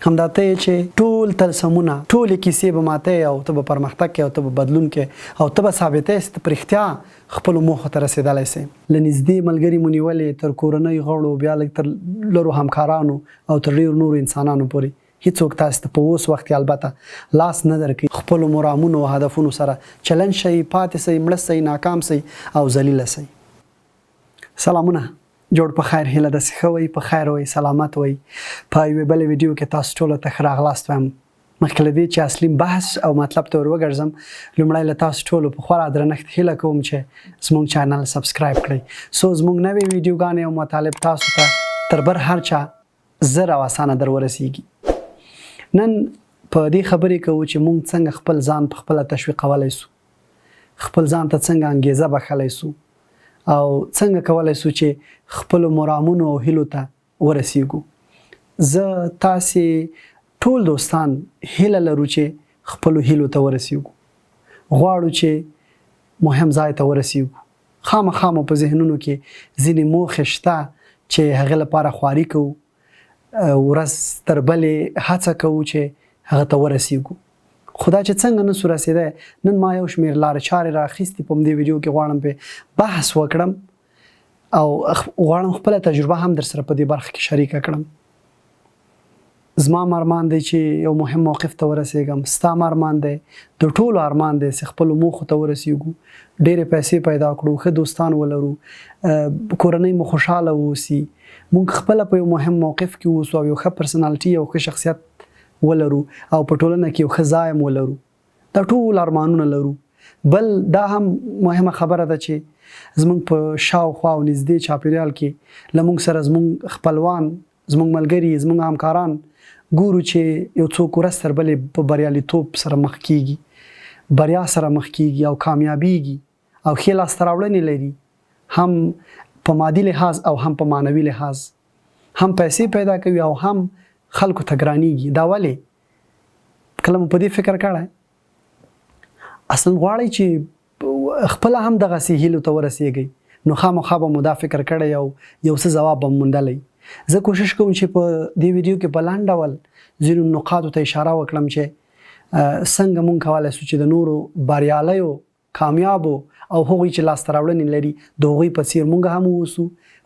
همدا ته چې ټول تلسمونه ټول کیسې به ماته او ته به پرمختګ کې او ته به بدلون کې او ته به ثابتې ست پر اختیار خپل موخه ته رسیدلای سي. لنږدې ملګری مونیولې تر کورنۍ غړو بیا لږ تر لرو همکارانو او تر ډیر نور انسانانو پورې هیڅوک تاسو ته په اوس وخت کې البته لاس نه درکړي. خپل مرامونو او هدفونو سره چلن شي، پاتې سي، مړ سي، ناکام سي او ذلیل سي. سلامونه، جوړ په خیر، هیله د سخوي په خیر وي، سلامت وي. په یوه بل ویډیو کې تاسو ټول ته راغلاست وایم. مخکې دې چې اصلي بحث او مطلب ته ورګرځم، لومړی له تاسو ټول په خورا درنښت هیله کوم چې زموږ چینل سبسکرایب کړئ، سو زموږ نوې ویډیوګانې او مطالب تاسو ته تر بر هر چا زر او اسانه در ورسیږي. نن په دې خبرې کوو چې موږ څنګه خپل ځان په خپل تشویقولای سو، خپل ځان ته څنګه انګیزه بخلای سو او څنګه کولای سو چې خپل مرامونو او هیلو ته ورسیږو. زه تاسو ټول دوستان هیله لرو چې خپل هیلو ته ورسیږو، غواړو چې مهم ځای ته ورسیږو. خامخا په ذهنونو کې ځینې موخې شته چې هغه لپاره خواري کوو، ورځ تر بلې هڅه کوو چې هغه ته ورسیږو. خدا چې څنګه نسو رسیدای، نن ما یو شمیر لارې چارې راخیستې په دې ویډیو کې غواړم په بحث وکړم او غواړم خپل تجربه هم در سره په دې برخه کې شریک کړم. زما ارمان دی چې یو مهم موقف ته ورسېږم، ستا ارمان دی، د ټولو ارمان دی چې خپل موخو ته ورسېږو، ډېرې پیسې پیدا کړو، ښه دوستان ولرو، کورنۍ مو خوشحاله واوسي، موږ خپل په یو مهم موقف کې اوسو او یو ښه پرسنالټي او ښه شخصیت ولرو او په ټولنه کې یو ښه ځای ولرو. دا ټول ارمانونه لرو. بل دا هم مهمه خبره ده چې زموږ په شاوخوا او نږدې چاپیریال کې له موږ سره زموږ خپلوان، زموږ ملګري، زموږ همکاران ګورو چې یو څوک ورځ تر بلې په بریالیتوب سره مخ کیږي، بریا سره مخ کیږي او کامیابیږي او ښې لاسته راوړنې لري، هم په مادي لحاظ او هم په معنوي لحاظ، هم پیسې پیدا کوي او هم خلکو ته ګرانیږي. دا ولې؟ کله مو په دې فکر کړی؟ اصلا غواړئ چې خپل هم دغسې هیلو ته ورسیږئ، نو خامخا به مو دا فکر کړی او یو څه ځواب به موندلی. زه کوشش کوم چې په دې ویډیو کې په لنډ ډول ځینو نقاطو ته اشاره وکړم چې څنګه موږ کولی شو چې د نورو بریالیو، کامیابو او هغوی چې لاسته راوړنې لري د هغوی په څیر موږ هم واوسو،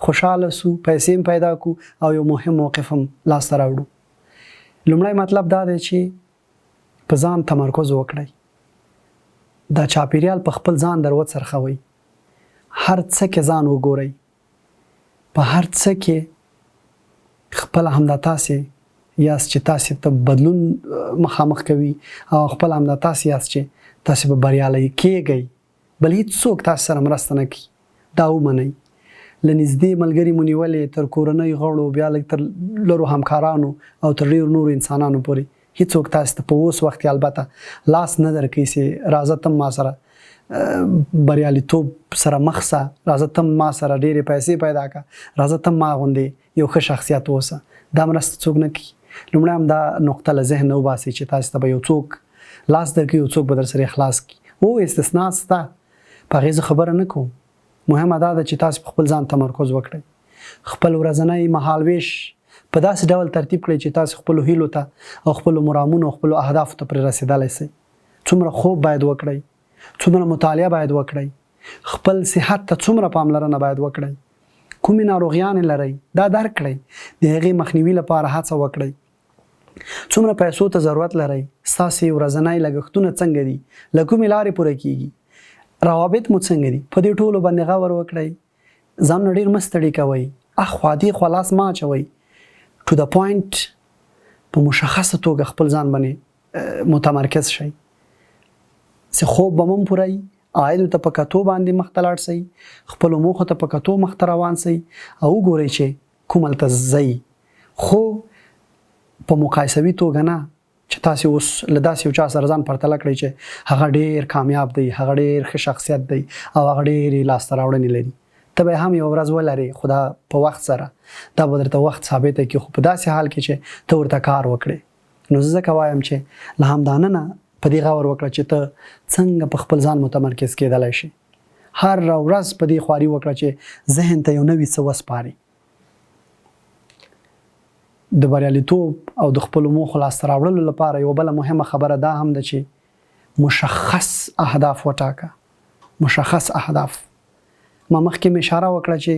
خوشحاله سو، پیسې هم پیدا کو او یو مهم موقف هم لاسته راوړو. لومړی مطلب دا دی چې په ځان تمرکز وکړئ، دا چاپیریال په خپل ځان در وڅرخوئ، هر څه کې ځان وګورئ، په هر څه کې خپل همدا تاسې یاست چې تاسې ته بدلون مخامخ کوي او خپل همدا تاسې یاست چې تاسې به بریالی کیږئ، بل هیڅوک تاسو سره مرسته نه کوي. دا ومنئ. له نږدې ملګري مو نیولې تر کورنۍ غړو بیا لږ تر لرو همکارانو او تر ډېرو نورو انسانانو پورې هیڅوک تاسو ته په اوس وخت کې البته لاس نه درکوي چې راځه ته ما سره بریالیتوب سره مخ سه، راځه ته ما سره ډېرې پیسې پیدا کړه، راځه ته ما غوندې یو ښه شخصیت اوسه. دا مرسته څوک نه کوي. لومړی هم دا نقطه له ذهن نه وباسئ چې تاسو ته به یو څوک لاس درکوي، یو څوک به در سره اخلاص کوي. او استثنا سته، په هغې زه خبره نه کوم. مهمه دا ده چې تاسو په خپل ځان تمرکز وکړئ، خپل ورځنی مهالویش په داسې ډول ترتیب کړئ چې تاسو خپل هیلو ته او خپل مرامونو او خپل اهدافو ته پرې رسیدلی سئ. څومره خوب باید وکړئ، څومره مطالعه باید وکړئ، خپل صحت ته څومره پاملرنه باید وکړئ، کومې ناروغیانې لرئ دا درک کړئ، د هغې مخنیوي لپاره هڅه وکړئ، څومره پیسو ته ضرورت لرئ، ستاسې ورځنی لګښتونه څنګه دي، له کومې لارې پوره کیږي، روابط مو څنګه دي، په دې ټولو باندې غور وکړئ. ځانونه ډېر مه ستړي کوئ، اخوا دېخوا لاس مه اچوئ، ټو د پوینټ په مشخصه توګه خپل ځان باندې متمرکز شئ. چې خوب به هم پوره وي، عایدو ته په کتو باندې مخ ته لاړ سئ، خپلو موخو ته په کتو مخ ته روان سئ او وګورئ چې کوم هلته ځئ، خو په مقایسوي توګه نه چې تاسو اوس له داسې یو چا سره ځان پرتله کړئ چې هغه ډېر کامیاب دی، هغه ډېر ښه شخصیت دی او هغه ډېرې لاسته راوړنې لري. ته به هم یو ورځ ولرې، خو دا په وخت سره دا به درته وخت ثابته کړي، خو په داسې حال کې چې ته ورته کار وکړې. نو زه ځکه وایم چې له همدانه په دې غور وکړه چې ته څنګه په خپل ځان متمرکز کېدلی شي. هر ورځ په دې خواري وکړه چې ذهن ته یو نوي څه وسپاري. د بریالیتوب او د خپلو موخو لاسته راوړلو لپاره یوه بله مهمه خبره دا هم ده چې مشخص اهداف وټاکه. مشخص اهداف. ما مخکې مې اشاره وکړه چې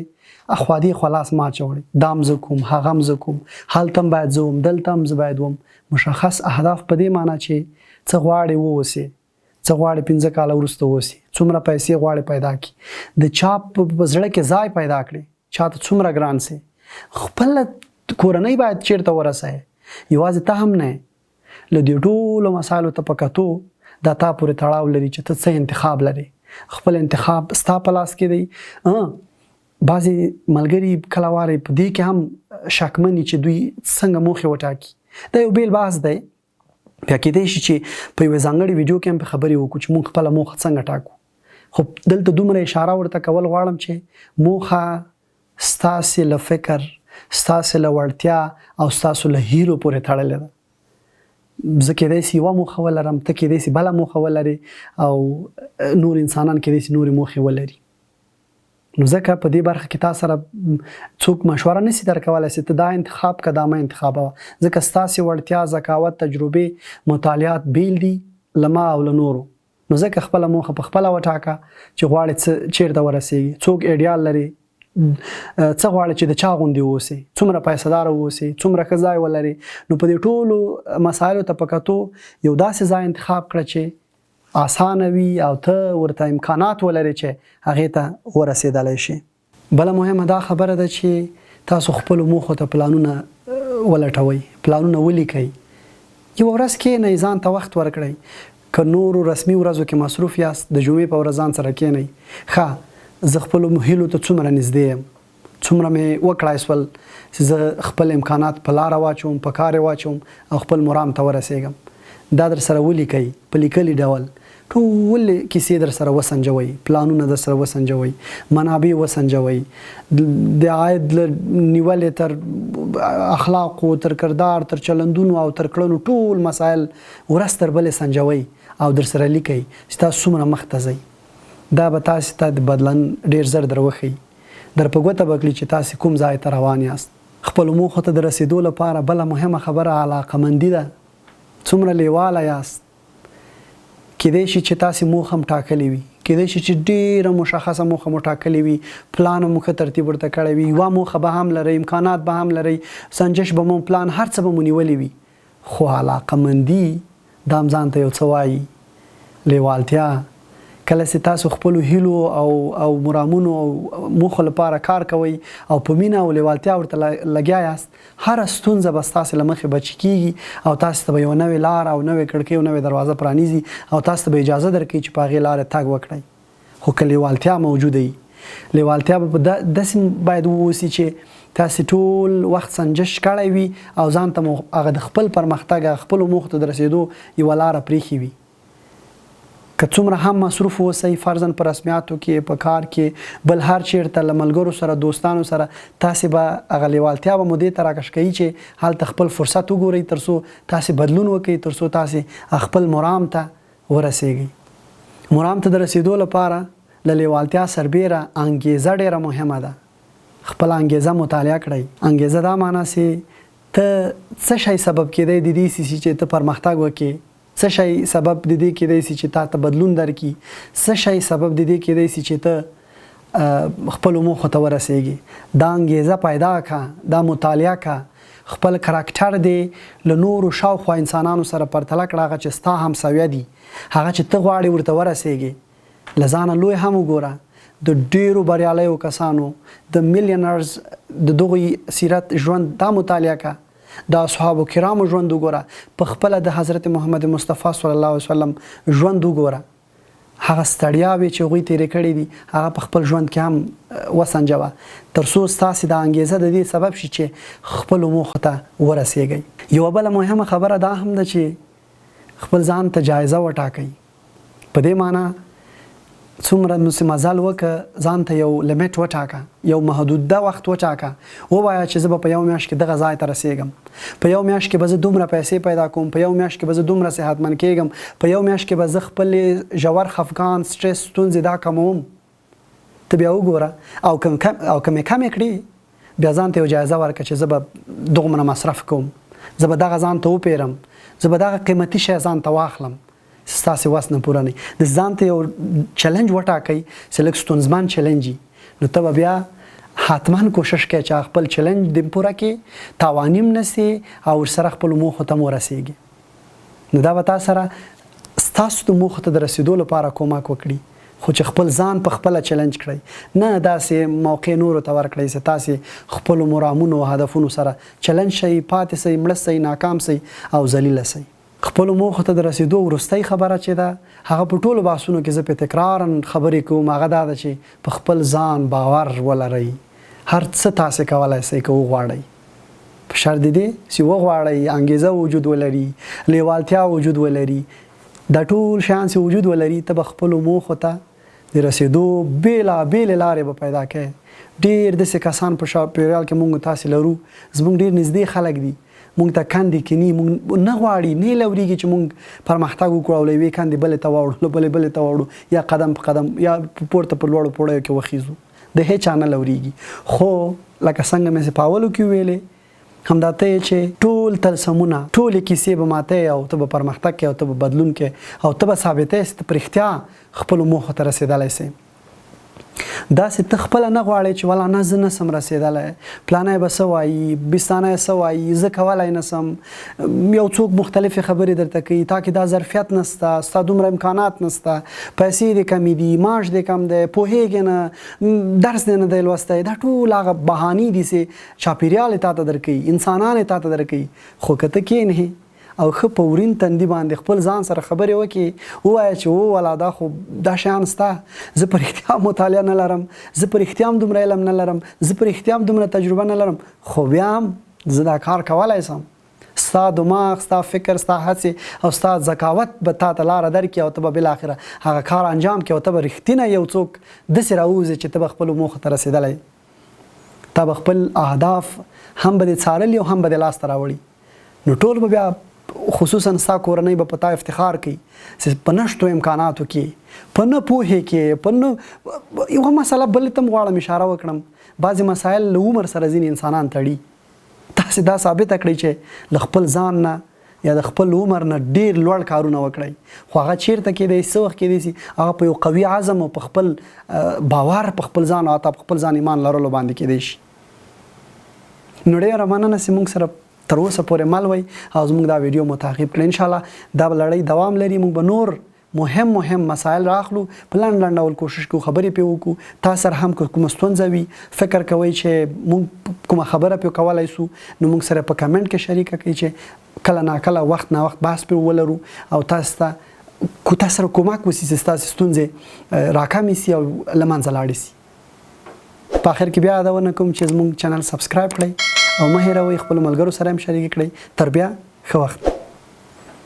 اخوادي خو لاس ما چوړي، دا هم زه کوم، هغه هم زه کوم، هلته هم باید زه وم، دلته هم زه باید وم. مشخص اهداف په دې معنی چې څه غواړې واوسې، څه غواړې 15 کاله وروسته واوسې، څومره پیسې غواړې پیدا کړي، د چا په زړه کې ځای پیدا کړي، چاته څومره ګران سي، خپله کورنۍ باید چیرته ورسوي. یوازې ته هم نه، له دې ټولو مسایلو ته په کتو دا تا پورې تړاو لري چې ته څه انتخاب لري. خپل انتخاب ستا په لاس کې دی. بعضې ملګري کله وارې په دې کې هم شکمني چې دوی څنګه موخې وټاکي. دا یو بیل بحث دی. بیا کېدای شي چې په یوه ځانګړي ویډیو کې هم په خبرې وکړو چې موږ خپله موخه څنګه ټاکو. خو دلته دومره اشاره ورته کول غواړم چې موخه ستاسې له فکر، ستاسې له وړتیا او ستاسو له هیلو پورې تړلې ده. زه کېدای سي یوه موخه ولرم، ته کېدای سي بله موخه ولري، او نور انسانان کېدای سي نورې موخې ولري. نو ځکه په دې برخه کې تا سره څوک مشوره نشي درکولی چې ته دا انتخاب که دا مه انتخابوه، ځکه ستاسې وړتیا، ذکاوت، تجربې، مطالعات بیل دي له ما او له نورو. نو ځکه خپله موخه په خپله وټاکه چې غواړې چیرته ورسېږي، څوک ایډیال لري، څه غواړي چې د چا غوندې واوسي، څومره پیسه داره واوسي، څومره ښه ځای ولري. نو په دې ټولو مسایلو ته په کتو یو داسې ځای انتخاب کړه چې آسانه وي او ته ورته امکانات ولري چې هغې ته ورسېدلی شي. بله مهمه دا خبره ده چې تاسو خپلو موخو ته پلانونه ولټوئ، پلانونه ولیکئ. یوه ورځ کښېنئ، ځان ته وخت ورکړئ. که نورو رسمي ورځو کې مصروف یاست، د جمعې په ورځ ځان سره کښېنئ، ښه زه خپلو هیلو ته څومره نږدې یم، څومره مې وکړای سول چې زه خپل امکانات په لاره واچوم، په کار یې واچوم او خپل مرام ته ورسېږم. دا در سره ولیکئ په لیکلي ډول. ټولې کیسې در سره وسنجوئ، پلانونه در سره وسنجوئ، منابع وسنجوئ، د عاید نیولې تر اخلاقو، تر کردار، تر چلندونو او تر کړنو ټول مسایل ورځ تر بلې سنجوئ او در سره لیکئ چې تاسو څومره مخته ځئ. دا به تاسې ته د بدلن ډېر زر در وښیي، در په ګوته به کړي چې تاسې کوم ځای ته روان یاست. خپلو موخو ته د رسېدو لپاره بله مهمه خبره علاقهمندي ده. څومره لیواله یاست. کېدای شي چې تاسې موخه هم ټاکلې وي، کېدای شي چې ډېره مشخصه موخه مو ټاکلې وي، پلان هم ښه ترتیب ورته کړی وي، یوه موخه به هم لرئ، امکانات به هم لرئ، سنجش به مو پلان هر څه به مو نیولي وي، خو علاقهمندي دا هم ځان ته یو څه وایي. لیوالتیا. کله چې تاسو خپلو هیلو او مرامونو او موخو لپاره کار کوئ او په مینه او لیوالتیا ورته لګیا یاست، هره ستونزه به ستاسې له مخې بچ کېږي او تاسو ته به یوه نوې لار او نوې کړکۍ او نوې دروازه پرانیزي او تاسو ته به اجازه درکوي چې په هغې لارې تګ وکړئ. خو که لیوالتیا موجوده وي، لیوالتیا به داسې باید واوسي چې تاسې ټول وخت سنجش کړی وي او ځان ته هغه د خپل پرمختګ، خپلو موخو ته د رسېدو یوه لاره پرېښې وي. که څومره هم مصروف اوسئ، فرضاً په رسمیاتو کې، په کار کې، بل هر چیرته له ملګرو سره، دوستانو سره، تاسې به هغه لیوالتیا به مو دې ته راکش کوي چې هلته خپل فرصت وګورئ تر څو تاسې بدلون وکړئ، تر څو تاسې خپل مرام ته ورسېږئ. مرام ته د رسېدو لپاره له لیوالتیا سربیره انګیزه ډېره مهمه ده. خپله انګیزه مطالعه کړئ. انګیزه دا معنی چې ته څه شی سبب کېدی د دې سي چې ته پرمختګ وکړې، څه شی سبب د دې کېدای سي چې تا ته بدلون درکړي، څه شی سبب د دې کېدای سي چې ته خپلو موخو ته ورسېږي. دا انګیزه پیدا کړه، دا مطالعه کړه، خپل کرکټر دې له نورو شاوخوا انسانانو سره پرتله کړه، هغه چې ستا همسویه دي، هغه چې ته غواړې ورته ورسېږې. له ځانه لوی هم وګوره. د ډېرو بریالیو کسانو، د میلیونرز، د دغوی سیرت، ژوند دا مطالعه کړه. د اصحابو کرامو ژوند وګوره، په خپله د حضرت محمد مصطفی صلی الله علیه وسلم ژوند وګوره. هغه ستړیاوې چې هغوی تېرې کړې دي هغه په خپل ژوند کې هم وسنجوه، تر څو ستاسې د انګیزه د دې سبب شي چې خپلو موخو ته ورسېږئ. یوه بله مهمه خبره دا هم ده چې خپل ځان ته جایزه وټاکئ. په دې معنی څومره چې مزل وکړه، ځان ته یو لیمټ وټاکه، یو محدوده وخت وټاکه. ووایه چې زه به په یو میاشت کې دغه ځای ته رسېږم، په یو میاشت کې به زه دومره پیسې پیدا کوم، په یو میاشت کې به زه دومره صحتمند کېږم، په یو میاشت کې به زه خپلې ژور خفګان، سټرس، ستونزې دا کموم. ته بیا وګوره او که مې کمې کړي، بیا ځان ته یو جایزه ورکړه چې زه به دومره مصرف کوم، زه به دغه ځان ته وپیرم، زه به دغه قیمتي شی ځان ته واخلم. ستاسې وس نه پوره نه د ځان ته یو چلنج وټاکئ چې لږ ستونزمن چلنج وي، نو ته به بیا حتما کوشش کوي چې خپل چلنج د پوره کې تاوانیم نسی او ورسره خپل موخو ته ورسیږي. نو دا به تاسو سره ستاسو د موخو ته د رسیدو لپاره کومک وکړي، خو چې خپل ځان په خپل چلنج کړئ، نه داسې موقع نورو ته ورکړئ چې تاسو خپل مرامونو او هدفونو سره چلنج شئ، پاتې شئ، مړه شئ، ناکام شئ او ذلیل شئ. خپل موخو ته د رسیدو وروستۍ خبره چې ده هغه په ټولو بحثونو کې زه په تکرارا خبرې کوم، هغه دا ده چې په خپل ځان باور ولرئ. هر څه تاسو کولای شئ که وغواړئ، په شرط دی چې وغواړئ، انګیزه وجود ولري، لیوالتیا وجود ولري، دا ټول شیان چې وجود ولري، ته به خپل موخو ته د رسیدو بیلابیلې لارې به پیدا کوې. ډېر داسې کسان په چاپېریال کې موږ تاسې لرو، زموږ ډېر نږدې خلک دي، موږ ته کندې کینی، موږ نه غواړي، نه لوريږي چې موږ پرمختګ وکړو او له یوې کندې بلې ته واوړو، بلې ته واوړو، یا قدم په قدم یا پورته په لوړو پوړیو کې وخیزو، د هیچا نه لوريږي. خو لکه څنګه مې په اولو کې ویلې، همدا ته چې ټول تلسمونه، ټولې کیسې به ماته او ته به پرمختګ کې او ته به بدلون کې او ته به ثابتې چې په رښتیا خپل موخو ته رسېدلی سې. داسې ته خپله نه غواړې چې ولا نه زه نسم رسېدلی، پلانی به څه وایي، بستانه یې څه وایي، زه کولی نسم، یو څوک مختلفې خبرې درته کوي، تا کې دا ظرفیت نسته، ستا دومره امکانات نسته، پیسې دې کمې دي، معاش دې کم دی، پوهېږې نه، درس دې نه دی لوستی، دا ټول هغه بهانې دي چې چاپېریال یې تا ته درکوي، انسانان یې تا ته درکوي. خو که ته کښېنې او ښه په ورین تندي باندې خپل ځان سره خبرې وکړي، ووایه چې والا دا خو دا شیان سته، زه په رښتیا مطالعه نه لرم، زه په رښتیا هم دومره علم نه لرم، زه په رښتیا هم دومره تجربه نه لرم، خو بیا هم زه دا کار کولی سم. ستا دماغ، ستا فکر، ستا هڅې او ستا ذکاوت به تا ته لاره درکړي او ته به بالاخره هغه کار انجام کړي او ته به رښتینی یو څوک داسې راووځې چې ته به خپلو موخو ته رسېدلی، تا به خپل اهداف هم به دې څارلي او هم به دې لاسته راوړي. نو ټول به بیا خصوصا ستا کورنۍ به په تا افتخار کوي چې په نشتو امکاناتو کې، په نه پوهې کې، په نه یوه مسله بلې ته م غواړم اشاره وکړم، بعضې مسایل له عمر سره ځینې انسانان تړي. تاسې دا ثابته کړئ چې له خپل ځان نه یا د خپل عمر نه ډېر لوړ کارونه وکړئ، خو هغه چیرته کېدی څه وخت کېدی شي هغه په یو قوي عزم او په خپل باور په خپل ځان او په خپل ځان ایمان لرلو باندې کېدی شي. نو ډېره مننه چې موږ سره تر اوسه پورې مل وئ او زموږ دا ویډیو مو تعقیب کړئ. انشاءالله دا به لړۍ دوام لري، موږ به نور مهم مسایل راخلو، په لنډ ډول کوشش کوو خبرې پرې وکړو. تاسو سره هم کومه ستونزه وي، فکر کوئ چې موږ کومه خبره پرې کولی سو، نو موږ سره په کمنټ کې شریکه کړئ چې کله ناکله وخت نا وخت بحث پرې ولرو او تاسو سره کومک وشي چې ستاسو ستونزې راکمې سي او له منځه لاړې سي. په آخر کې بیا یادونه کوم چې زموږ چینل سبسکرایب کړئ او مه هېروئ خپلو ملګرو سره هم شریک کړئ. تر بیا ښه وخت.